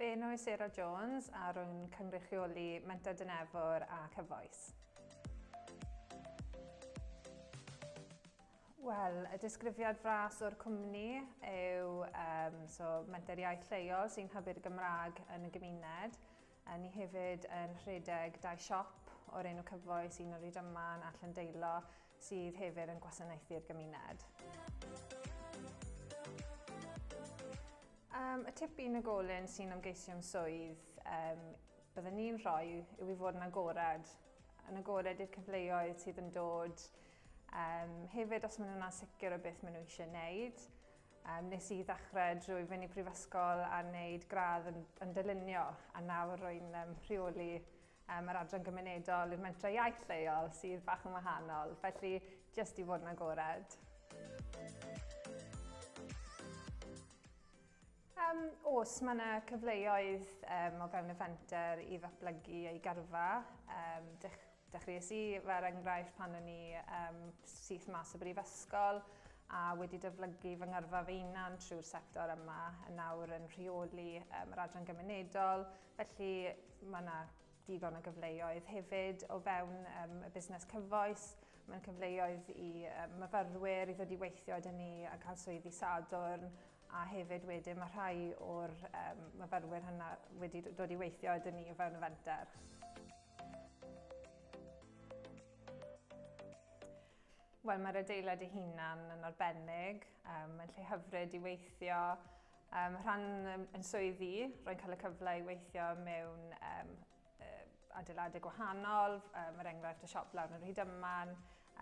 Fe enw i Sarah Jones a rwy'n cynrychioli Menter Dinefwr a cyfoes. Wel, y disgrifiad fras o'r cwmni yw Menter iaith lleol sy'n hybu'r Gymraeg yn y gymuned. Ni hefyd yn rhedeg 2 siop o'r enw cyfoes, un o'r Rydyman a Llandeilo, sydd hefyd yn gwasanaethu'r gymuned. Y tip unigolyn sy'n ymgeisio am swydd byddwn ni'n rhoi yw i fod yn agored. Yn agored i'r cyfleoedd sydd yn dod. Hefyd, os maen nhw'n ansicr o beth maen nhw eisiau wneud. Nes i ddechrau drwy fynd i prifysgol a wneud gradd yn dylunio, a nawr rwy'n rheoli yr adran gymunedol i'r Menter iaith lleol sydd bach yn wahanol, felly jyst i fod yn agored. Os mae yna cyfleoedd o fewn y Menter i ddatblygu ei gyrfa. Dechreuais i fer enghraifft pan o'n i syth mas o brifysgol a wedi dyflygu fy ngyrfa fy hunan trwy'r sector yma, nawr yn rheoli yr adran gymunedol. Felly mae yna digon o gyfleoedd hefyd o fewn y busnes cyfoes. Mae'n cyfleoedd i myfyrwyr i ddod i weithio gyda ni a cael swyddi sadwrn, a hefyd wedyn mae rhai o'r myfyrwyr hynna wedi dod i weithio gyda ni o fewn y Menter. Wel, mae'r adeilad ei hunan yn arbennig, mae'n lle hyfryd i weithio. Rhan yn swyddi, rwy'n cael y cyfle i weithio mewn adeiladau gwahanol, enghraifft y siop lawr yn yr Rydyman,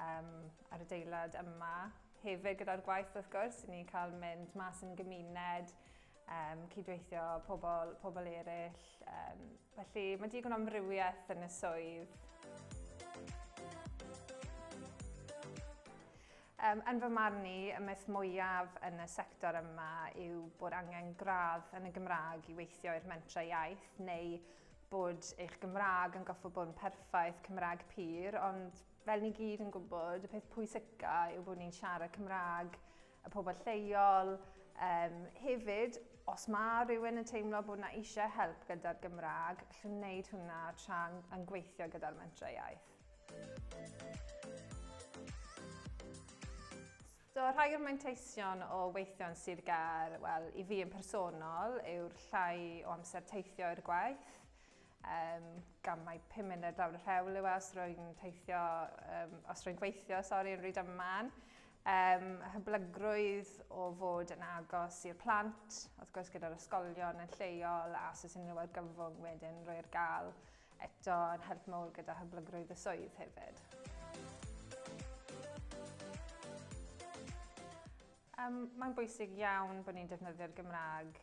ar adeilad yma. Hefyd gyda'r gwaith wrth gwrs, ni'n cael mynd mas yn gymuned, cydweithio pobl eraill. Felly mae digon o amrywiaeth yn y swydd. Yn fy marn i, y myth mwyaf yn y sector yma yw bod angen gradd yn y Gymraeg i weithio i'r Menter iaith, neu bod eich Gymraeg yn goffo bod yn perffaith Cymraeg pur, ond fel ni gyd yn gwybod, y peth pwysica yw bod ni'n siarad Cymraeg, y pobl lleol. Hefyd, os mae rhywun yn teimlo bod yna eisiau help gyda'r Gymraeg, allwn wneud hwnna tra yn gweithio gyda'r Menter iaith. Rhai o'r manteision o weithio yn Sir Gar, wel, i fi yn personol, yw'r llai o amser teithio i'r gwaith. Gan mai 5 munud lawr y rhewl yw os rwy'n gweithio yn Rydyman. Hyblygrwydd o fod yn agos i'r plant, wrth gwrs gyda'r ysgolion yn lleol, a os ydyn nhw ar gyfwng wedyn rwy'r gael eto yn help mawr gyda hyblygrwydd y swydd hefyd. Mae'n bwysig iawn bod ni'n defnyddio'r Gymraeg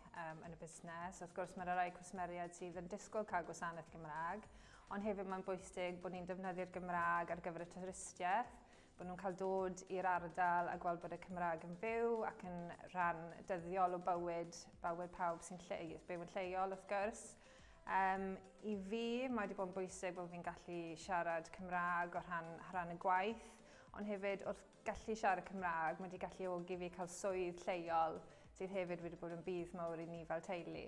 yn y busnes. Wrth gwrs, mae'r rai cwsmeriad sydd yn disgwyl cael gwasanaeth Gymraeg, ond hefyd mae'n bwysig bod ni'n defnyddio'r Gymraeg ar gyfer y twristiaeth, bod nhw'n cael dod i'r ardal a gweld bod y Cymraeg yn fyw ac yn rhan dyddiol o bywyd pawb sy'n byw yn lleol, wrth gwrs. I fi, mae wedi bod yn bwysig bod fi'n gallu siarad Cymraeg o rhan y gwaith, ond hefyd wrth gallu siarad Cymraeg, mae wedi galluogi fi cael swydd lleol sydd hefyd wedi bod yn budd mawr i ni fel teulu.